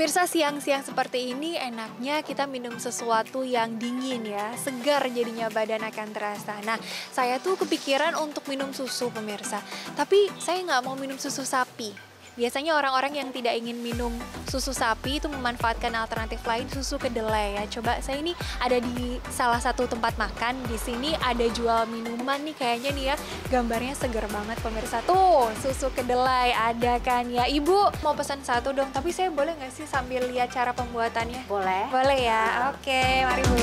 Pemirsa, siang-siang seperti ini enaknya kita minum sesuatu yang dingin ya, segar jadinya badan akan terasa. Nah, saya tuh kepikiran untuk minum susu pemirsa, tapi saya nggak mau minum susu sapi. Biasanya orang-orang yang tidak ingin minum susu sapi itu memanfaatkan alternatif lain, susu kedelai ya. Coba saya ini ada di salah satu tempat makan, di sini ada jual minuman nih kayaknya nih ya, gambarnya seger banget pemirsa. Tuh, susu kedelai ada kan ya. Ibu mau pesan satu dong, tapi saya boleh nggak sih sambil lihat cara pembuatannya? Boleh. Boleh ya, oke mari Bu.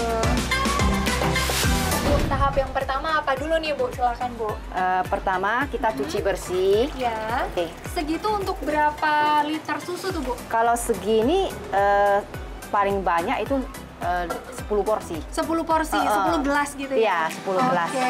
Bu, tahap yang pertama apa dulu nih Bu? Silakan Bu. Pertama kita cuci bersih. Ya. Oke. Segitu untuk berapa liter susu tuh Bu? Kalau segini paling banyak itu 10 porsi. 10 porsi, 10 gelas gitu ya? Iya, 10 gelas. Oke.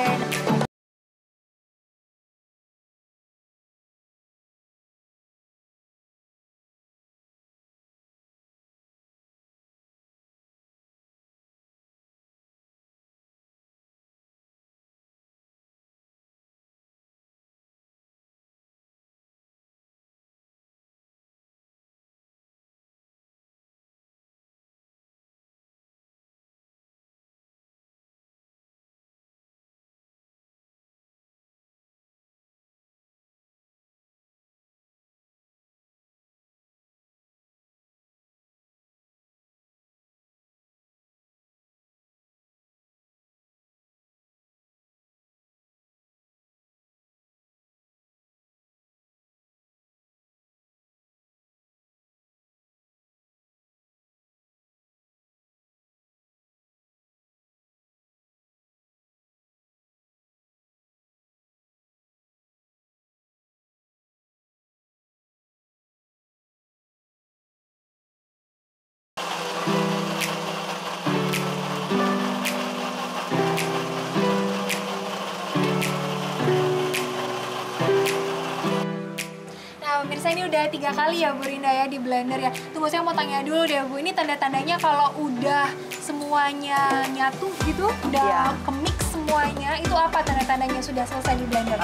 Pemirsa, ini udah 3 kali ya Bu Rinda ya di blender ya. Tunggu, saya mau tanya dulu deh Bu, ini tanda-tandanya kalau udah semuanya nyatu gitu, udah kemix semuanya, itu apa tanda-tandanya sudah selesai di blender?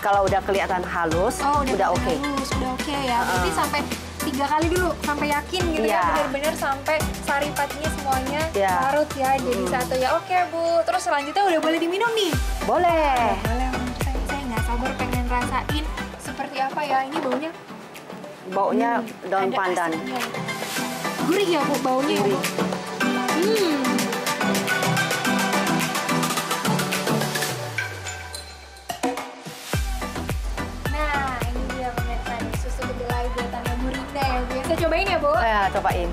Kalau udah kelihatan halus, udah oke. Halus, udah oke ya. Berarti sampai 3 kali dulu, sampai yakin gitu ya, benar-benar sampai sari patinya semuanya larut ya jadi satu ya. Oke Bu, terus selanjutnya udah boleh diminum nih? Boleh. Boleh pemirsa, saya nggak sabar pengen rasain seperti apa ya, ini baunya? Baunya daun pandan. Asinnya. Gurih ya Bu baunya ya Bu? Nah, ini dia pemirsa nih, susu kedelai buatannya Bu Rinda ya Bu. Saya cobain ya Bu? Ya, cobain.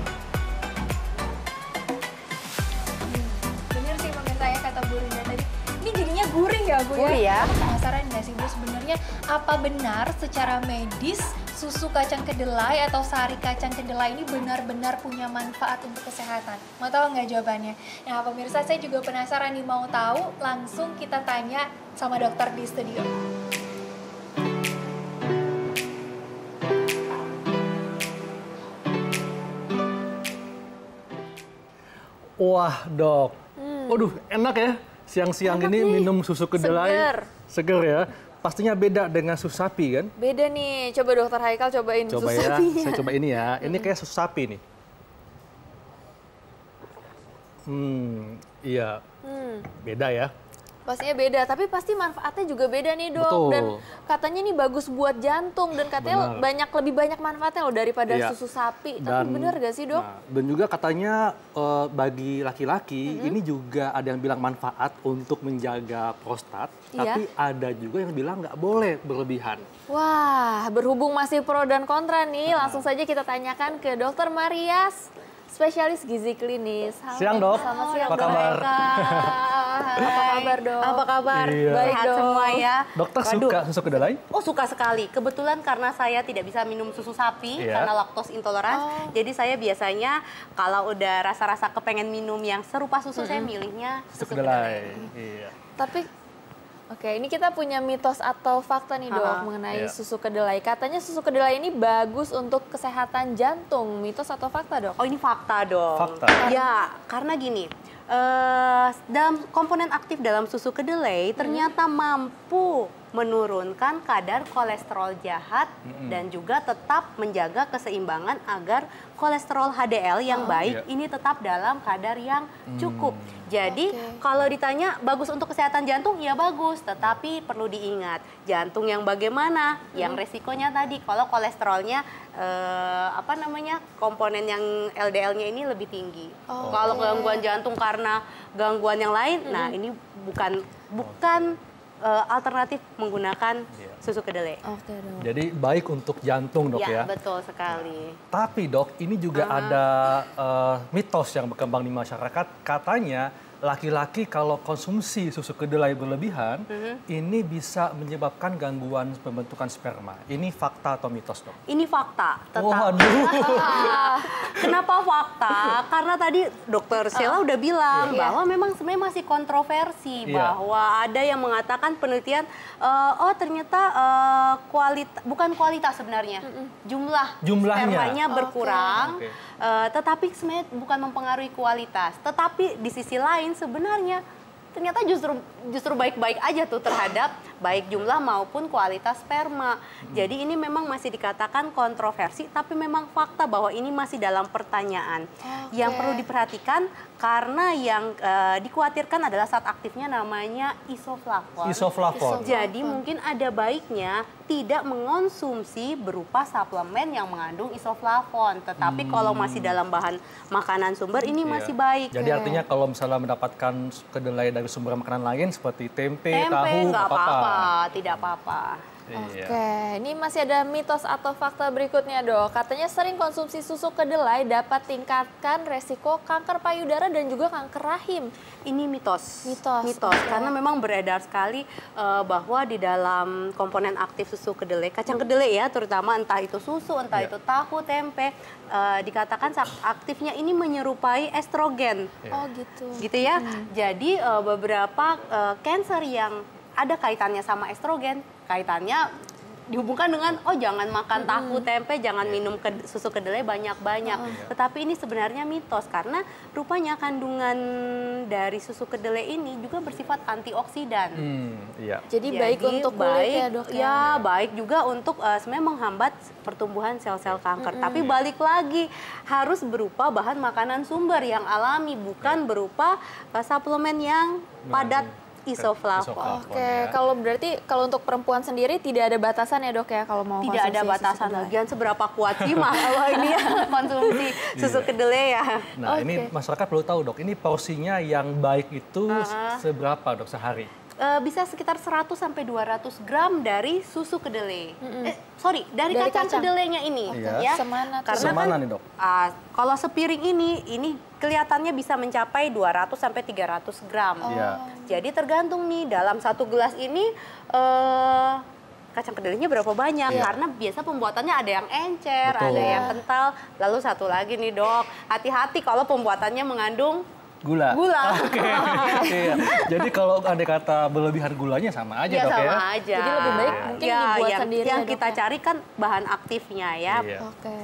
Bener sih pemirsa ya kata Bu Rinda tadi. Ini jadinya gurih ya Bu ya? Gurih ya. Penasaran nggak sih Bu sebenarnya apa benar secara medis susu kacang kedelai atau sari kacang kedelai ini benar-benar punya manfaat untuk kesehatan? Mau tahu nggak jawabannya? Nah pemirsa, saya juga penasaran nih, mau tahu, langsung kita tanya sama dokter di studio. Wah dok, waduh enak ya siang-siang ini minum susu kedelai. Seger ya. Pastinya beda dengan susu sapi kan? Beda nih, coba dokter Haikal cobain Coba susu ya, sapinya. saya coba ini ya. Ini kayak susu sapi nih. Iya. Beda ya. Pastinya beda, tapi pasti manfaatnya juga beda nih dok. Betul. Dan katanya nih bagus buat jantung dan katanya lebih banyak manfaatnya loh daripada susu sapi. Tapi benar gak sih dok? Nah, dan juga katanya bagi laki-laki ini juga ada yang bilang manfaat untuk menjaga prostat. Tapi ada juga yang bilang nggak boleh berlebihan. Wah, berhubung masih pro dan kontra nih, langsung saja kita tanyakan ke Dokter Marias, spesialis gizi klinis. Halo, Siang dok, selamat siang, apa kabar? Apa kabar dok? Apa kabar? Iya. Baik Sehat dong. semua ya. Dokter suka susu kedelai? Oh suka sekali. Kebetulan karena saya tidak bisa minum susu sapi karena laktos intoleran. Jadi saya biasanya kalau udah rasa-rasa kepengen minum yang serupa susu, saya milihnya susu kedelai. Iya. Tapi oke, ini kita punya mitos atau fakta nih dok mengenai susu kedelai. Katanya susu kedelai ini bagus untuk kesehatan jantung. Mitos atau fakta dok? Oh ini fakta dong. Fakta. Ya, karena gini, dalam komponen aktif dalam susu kedelai ternyata mampu menurunkan kadar kolesterol jahat dan juga tetap menjaga keseimbangan agar kolesterol HDL yang baik ini tetap dalam kadar yang cukup. Jadi kalau ditanya bagus untuk kesehatan jantung, ya bagus, tetapi perlu diingat jantung yang bagaimana, yang resikonya tadi kalau kolesterolnya komponen yang LDL-nya ini lebih tinggi. Kalau gangguan jantung karena gangguan yang lain, nah ini bukan alternatif menggunakan susu kedelai. Jadi baik untuk jantung, Dok, ya? Ya, betul sekali. Tapi, Dok, ini juga ada mitos yang berkembang di masyarakat. Katanya laki-laki kalau konsumsi susu kedelai berlebihan, ini bisa menyebabkan gangguan pembentukan sperma. Ini fakta atau mitos, Dok? Ini fakta. Waduh. Kenapa fakta? Karena tadi Dokter Sheila udah bilang bahwa memang sebenarnya masih kontroversi bahwa ada yang mengatakan penelitian, ternyata bukan kualitas sebenarnya, jumlahnya spermanya berkurang, tetapi sebenarnya bukan mempengaruhi kualitas. Tetapi di sisi lain sebenarnya ternyata justru baik-baik aja tuh terhadap baik jumlah maupun kualitas sperma. Jadi ini memang masih dikatakan kontroversi, tapi memang fakta bahwa ini masih dalam pertanyaan. Yang perlu diperhatikan karena yang dikhawatirkan adalah zat aktifnya namanya isoflavon. Jadi mungkin ada baiknya tidak mengonsumsi berupa suplemen yang mengandung isoflavon. Tetapi kalau masih dalam bahan makanan sumber ini masih baik. Jadi artinya kalau misalnya mendapatkan kedelai dari sumber makanan lain seperti tempe tahu, nggak apa-apa, tidak apa-apa. Oke, ini masih ada mitos atau fakta berikutnya, Dok. Katanya sering konsumsi susu kedelai dapat tingkatkan resiko kanker payudara dan juga kanker rahim. Ini mitos. Karena memang beredar sekali bahwa di dalam komponen aktif susu kedelai, kacang kedelai ya, terutama entah itu susu, entah itu tahu, tempe, dikatakan aktifnya ini menyerupai estrogen. Oh gitu. Gitu ya. Jadi beberapa kanker yang ada kaitannya sama estrogen, kaitannya dihubungkan dengan jangan makan tahu tempe, jangan minum susu kedelai banyak-banyak. Tetapi ini sebenarnya mitos karena rupanya kandungan dari susu kedelai ini juga bersifat antioksidan. Jadi baik untuk kulit ya, Dok? Ya, baik juga untuk sebenarnya menghambat pertumbuhan sel-sel kanker. Tapi balik lagi harus berupa bahan makanan sumber yang alami, bukan berupa suplemen yang padat isoflavon. Oke, kalau berarti kalau untuk perempuan sendiri tidak ada batasan ya, Dok, ya, kalau mau tidak ada batasan. Lagian seberapa kuat sih kalau ini ya konsumsi susu kedelai ya. Nah, ini masyarakat perlu tahu, Dok, ini porsinya yang baik itu seberapa, Dok, sehari? Bisa sekitar 100 sampai 200 gram dari susu kedelai. Dari kacang kedelainya ini. Ya. Semana nih, Dok? Kalau sepiring ini kelihatannya bisa mencapai 200 sampai 300 gram. Jadi tergantung nih dalam satu gelas ini kacang kedelainya berapa banyak. Karena biasa pembuatannya ada yang encer, ada yang kental. Lalu satu lagi nih, Dok, hati-hati kalau pembuatannya mengandung gula. Oke. Jadi kalau ada kata berlebihan gulanya sama aja, Dok, ya? Sama aja. Jadi lebih baik mungkin dibuat sendiri. Yang kita cari kan bahan aktifnya ya. Oke.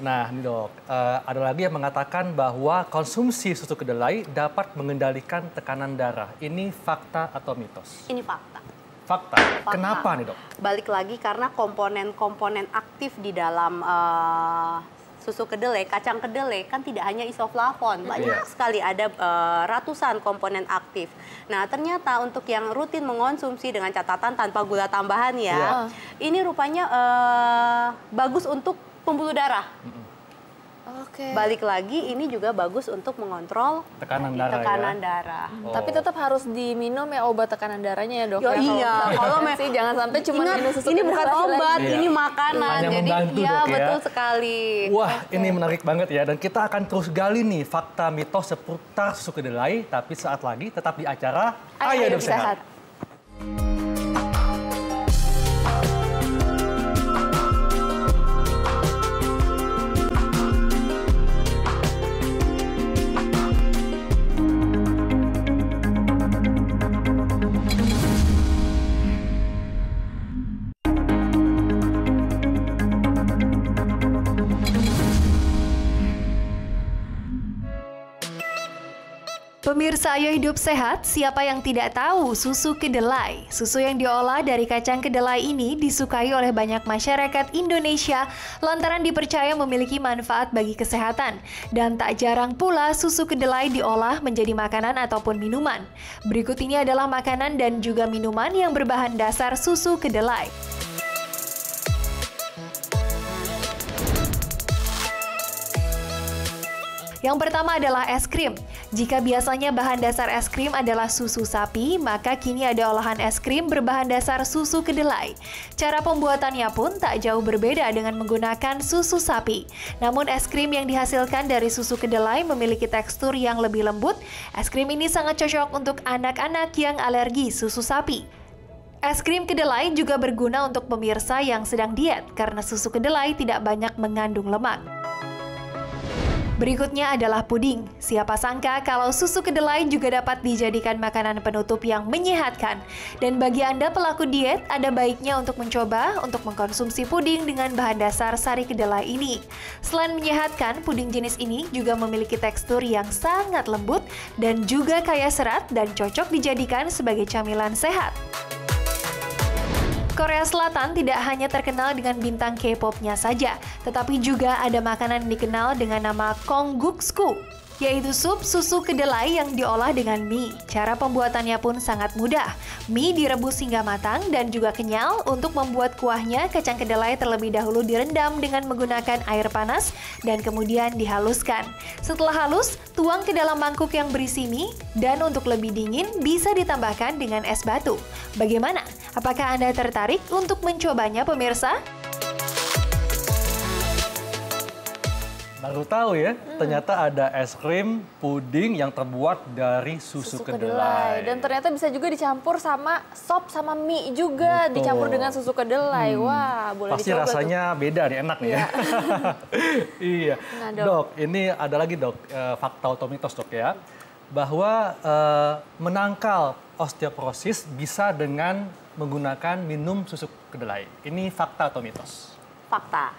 Nah, nih, Dok, ada lagi yang mengatakan bahwa konsumsi susu kedelai dapat mengendalikan tekanan darah. Ini fakta atau mitos? Ini fakta. Fakta. Kenapa nih, Dok? Balik lagi karena komponen-komponen aktif di dalam susu kedelai, kacang kedelai kan tidak hanya isoflavon, banyak sekali ada ratusan komponen aktif. Nah, ternyata untuk yang rutin mengonsumsi dengan catatan tanpa gula tambahan ya, ini rupanya bagus untuk pembuluh darah. Balik lagi ini juga bagus untuk mengontrol tekanan darah. Tapi tetap harus diminum ya obat tekanan darahnya ya, Dok. Kalau sih jangan sampai cuma minum susu. Ini bukan obat, ini makanan. Hanya jadi membantu, Dok, ya. Betul sekali. Wah, ini menarik banget ya, dan kita akan terus gali nih fakta mitos seputar susu kedelai, tapi saat lagi tetap di acara Ayo Hidup Sehat. Pemirsa Ayo Hidup Sehat, siapa yang tidak tahu susu kedelai? Susu yang diolah dari kacang kedelai ini disukai oleh banyak masyarakat Indonesia lantaran dipercaya memiliki manfaat bagi kesehatan. Dan tak jarang pula susu kedelai diolah menjadi makanan ataupun minuman. Berikut ini adalah makanan dan juga minuman yang berbahan dasar susu kedelai. Yang pertama adalah es krim. Jika biasanya bahan dasar es krim adalah susu sapi, maka kini ada olahan es krim berbahan dasar susu kedelai. Cara pembuatannya pun tak jauh berbeda dengan menggunakan susu sapi. Namun es krim yang dihasilkan dari susu kedelai memiliki tekstur yang lebih lembut. Es krim ini sangat cocok untuk anak-anak yang alergi susu sapi. Es krim kedelai juga berguna untuk pemirsa yang sedang diet karena susu kedelai tidak banyak mengandung lemak. Berikutnya adalah puding. Siapa sangka kalau susu kedelai juga dapat dijadikan makanan penutup yang menyehatkan. Dan bagi Anda pelaku diet, ada baiknya untuk mencoba untuk mengkonsumsi puding dengan bahan dasar sari kedelai ini. Selain menyehatkan, puding jenis ini juga memiliki tekstur yang sangat lembut dan juga kaya serat dan cocok dijadikan sebagai camilan sehat. Korea Selatan tidak hanya terkenal dengan bintang K-pop-nya saja, tetapi juga ada makanan yang dikenal dengan nama kongguksu, yaitu sup susu kedelai yang diolah dengan mie. Cara pembuatannya pun sangat mudah. Mie direbus hingga matang dan juga kenyal. Untuk membuat kuahnya, kacang kedelai terlebih dahulu direndam dengan menggunakan air panas dan kemudian dihaluskan. Setelah halus, tuang ke dalam mangkuk yang berisi mie dan untuk lebih dingin bisa ditambahkan dengan es batu. Bagaimana? Apakah Anda tertarik untuk mencobanya, pemirsa? Baru tahu ya, ternyata ada es krim puding yang terbuat dari susu kedelai. Dan ternyata bisa juga dicampur sama sop sama mie juga. Betul. Dicampur dengan susu kedelai. Wah, boleh Pasti dicoba rasanya beda nih, enak nih ya. Iya. Nah, Dok, ini ada lagi dok, fakta atau mitos dok ya. Bahwa menangkal osteoporosis bisa dengan menggunakan minum susu kedelai. Ini fakta atau mitos? Fakta.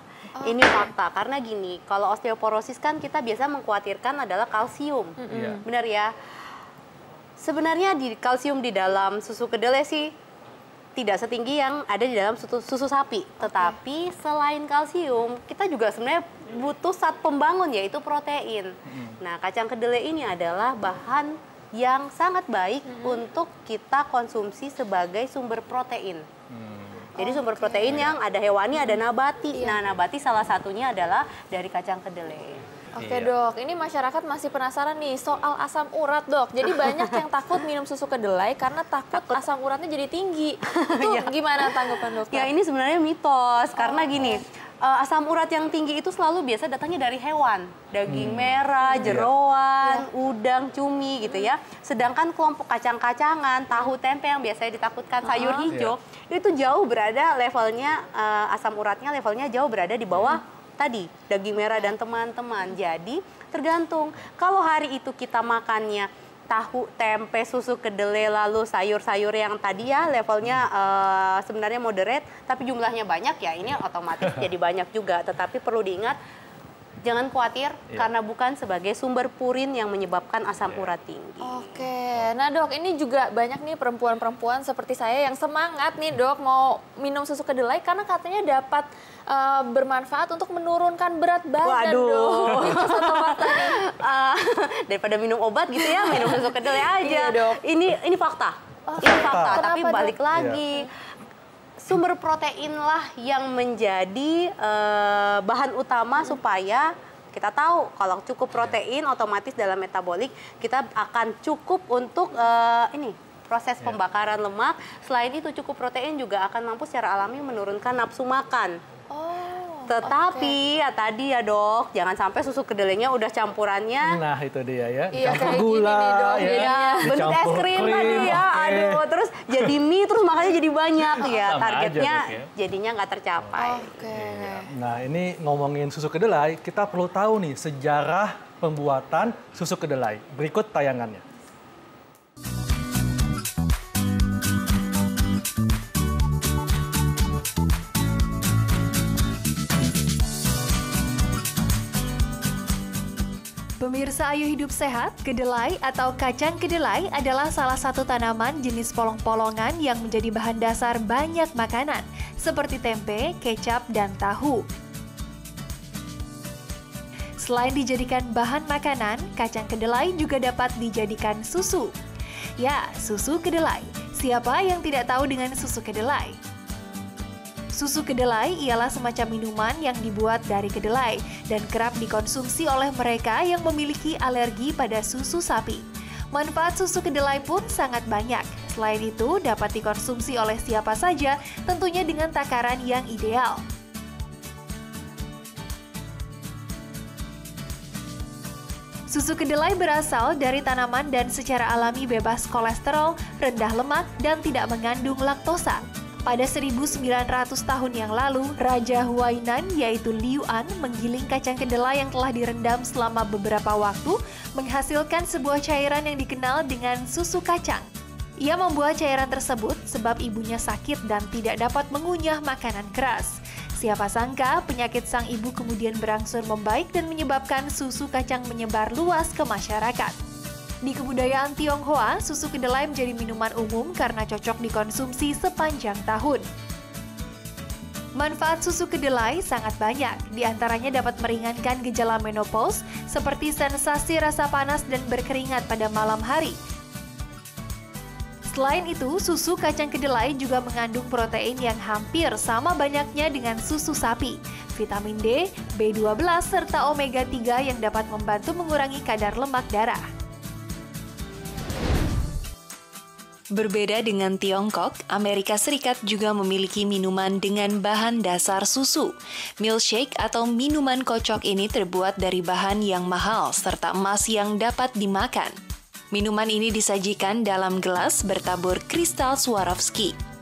Ini fakta, karena gini, kalau osteoporosis kan kita biasa mengkhawatirkan adalah kalsium. Benar ya? Sebenarnya kalsium di dalam susu kedelai sih tidak setinggi yang ada di dalam susu sapi. Tetapi selain kalsium, kita juga sebenarnya butuh zat pembangun, yaitu protein. Nah, kacang kedelai ini adalah bahan yang sangat baik untuk kita konsumsi sebagai sumber protein. Jadi sumber protein yang ada hewani, ada nabati. Nah, nabati salah satunya adalah dari kacang kedelai. Oke dok, ini masyarakat masih penasaran nih soal asam urat dok. Jadi banyak yang takut minum susu kedelai karena takut asam uratnya jadi tinggi. Itu gimana tanggapan dokter? Ya ini sebenarnya mitos, karena gini, asam urat yang tinggi itu selalu biasa datangnya dari hewan. Daging merah, jeroan, udang, cumi gitu ya. Sedangkan kelompok kacang-kacangan, tahu, tempe yang biasanya ditakutkan sayur hijau, itu jauh berada levelnya, asam uratnya levelnya jauh berada di bawah tadi, daging merah dan teman-teman. Jadi tergantung, kalau hari itu kita makannya tahu, tempe, susu kedelai, lalu sayur-sayur yang tadi ya levelnya sebenarnya moderate, tapi jumlahnya banyak ya, ini otomatis jadi banyak juga. Tetapi perlu diingat, jangan khawatir karena bukan sebagai sumber purin yang menyebabkan asam urat tinggi. Oke, nah dok, ini juga banyak nih perempuan-perempuan seperti saya yang semangat nih dok mau minum susu kedelai karena katanya dapat bermanfaat untuk menurunkan berat badan. Waduh. Dok. Daripada minum obat gitu ya, minum susu kedelai aja. Iya, dok. Ini fakta. Ini fakta, tapi Kenapa, balik dok? lagi. Sumber proteinlah yang menjadi bahan utama supaya kita tahu kalau cukup protein otomatis dalam metabolik kita akan cukup untuk proses pembakaran lemak. Selain itu cukup protein juga akan mampu secara alami menurunkan nafsu makan. Tetapi ya tadi ya dok, jangan sampai susu kedelainya udah campurannya. Nah itu dia ya, Iya, campur kayak gula, gini nih, dok, Ya, bentuk es dicampur krim tadi ya, aduh, terus jadi mie, terus makanya jadi banyak ya, Sama aja, targetnya Dok, ya. jadinya nggak tercapai. Oke. Nah ini ngomongin susu kedelai, kita perlu tahu nih sejarah pembuatan susu kedelai. Berikut tayangannya. Pemirsa Ayo Hidup Sehat, kedelai atau kacang kedelai adalah salah satu tanaman jenis polong-polongan yang menjadi bahan dasar banyak makanan, seperti tempe, kecap, dan tahu. Selain dijadikan bahan makanan, kacang kedelai juga dapat dijadikan susu. Ya, susu kedelai. Siapa yang tidak tahu dengan susu kedelai? Susu kedelai ialah semacam minuman yang dibuat dari kedelai dan kerap dikonsumsi oleh mereka yang memiliki alergi pada susu sapi. Manfaat susu kedelai pun sangat banyak. Selain itu, dapat dikonsumsi oleh siapa saja, tentunya dengan takaran yang ideal. Susu kedelai berasal dari tanaman dan secara alami bebas kolesterol, rendah lemak, dan tidak mengandung laktosa. Pada 1900 tahun yang lalu, Raja Huainan yaitu Liu An menggiling kacang kedelai yang telah direndam selama beberapa waktu, menghasilkan sebuah cairan yang dikenal dengan susu kacang. Ia membuat cairan tersebut sebab ibunya sakit dan tidak dapat mengunyah makanan keras. Siapa sangka penyakit sang ibu kemudian berangsur membaik dan menyebabkan susu kacang menyebar luas ke masyarakat. Di kebudayaan Tionghoa, susu kedelai menjadi minuman umum karena cocok dikonsumsi sepanjang tahun. Manfaat susu kedelai sangat banyak, di antaranya dapat meringankan gejala menopause seperti sensasi rasa panas dan berkeringat pada malam hari. Selain itu, susu kacang kedelai juga mengandung protein yang hampir sama banyaknya dengan susu sapi, vitamin D, B12, serta omega 3 yang dapat membantu mengurangi kadar lemak darah. Berbeda dengan Tiongkok, Amerika Serikat juga memiliki minuman dengan bahan dasar susu. Milkshake atau minuman kocok ini terbuat dari bahan yang mahal serta emas yang dapat dimakan. Minuman ini disajikan dalam gelas bertabur kristal Swarovski.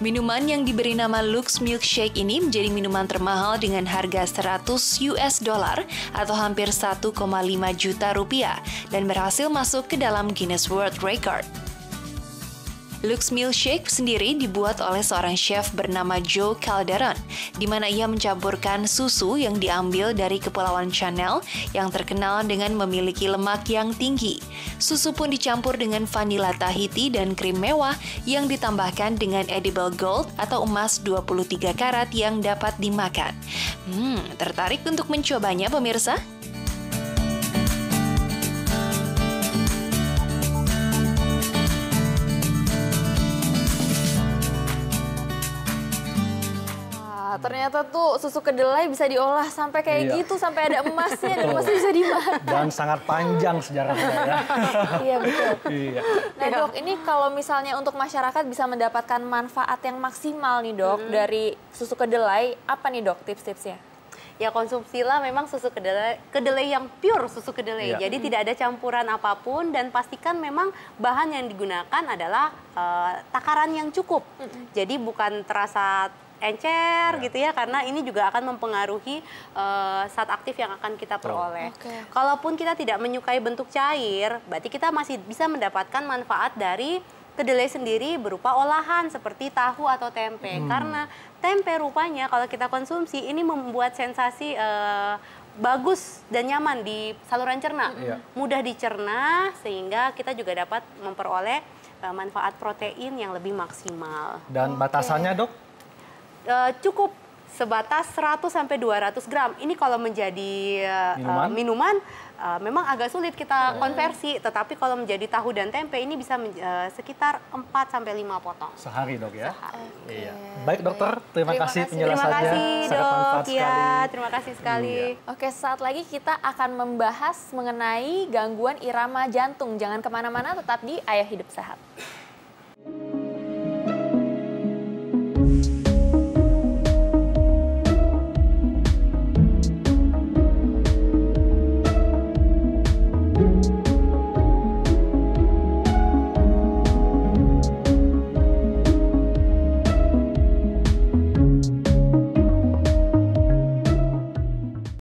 Minuman yang diberi nama Lux Milkshake ini menjadi minuman termahal dengan harga $100 atau hampir 1,5 juta rupiah dan berhasil masuk ke dalam Guinness World Record. Lux Milkshake sendiri dibuat oleh seorang chef bernama Joe Calderon, di mana ia mencampurkan susu yang diambil dari Kepulauan Channel yang terkenal dengan memiliki lemak yang tinggi. Susu pun dicampur dengan vanila Tahiti dan krim mewah yang ditambahkan dengan edible gold atau emas 23 karat yang dapat dimakan. Tertarik untuk mencobanya pemirsa? Ternyata tuh susu kedelai bisa diolah sampai kayak gitu, sampai ada emasnya dan masih bisa dimakan. Dan sangat panjang sejarahnya ya. Iya betul. Iya. Nah dok, ini kalau misalnya untuk masyarakat bisa mendapatkan manfaat yang maksimal nih dok dari susu kedelai, apa nih dok tips-tipsnya? Ya konsumsilah memang susu kedelai yang pure susu kedelai. Jadi tidak ada campuran apapun dan pastikan memang bahan yang digunakan adalah takaran yang cukup. Jadi bukan terasa encer gitu ya, karena ini juga akan mempengaruhi zat aktif yang akan kita peroleh. Kalaupun kita tidak menyukai bentuk cair, berarti kita masih bisa mendapatkan manfaat dari kedelai sendiri berupa olahan seperti tahu atau tempe. Karena tempe rupanya kalau kita konsumsi ini membuat sensasi bagus dan nyaman di saluran cerna. Mudah dicerna sehingga kita juga dapat memperoleh manfaat protein yang lebih maksimal. Dan batasannya dok? Cukup sebatas 100 sampai 200 gram. Ini kalau menjadi minuman memang agak sulit kita konversi, tetapi kalau menjadi tahu dan tempe ini bisa sekitar 4 sampai 5 potong. Sehari dok ya? Sehari. Iya. Baik dokter, terima kasih penjelasannya. Terima kasih sangat dok, manfaat sekali. terima kasih sekali. Oke, saat lagi kita akan membahas mengenai gangguan irama jantung. Jangan kemana-mana, tetap di Ayo Hidup Sehat.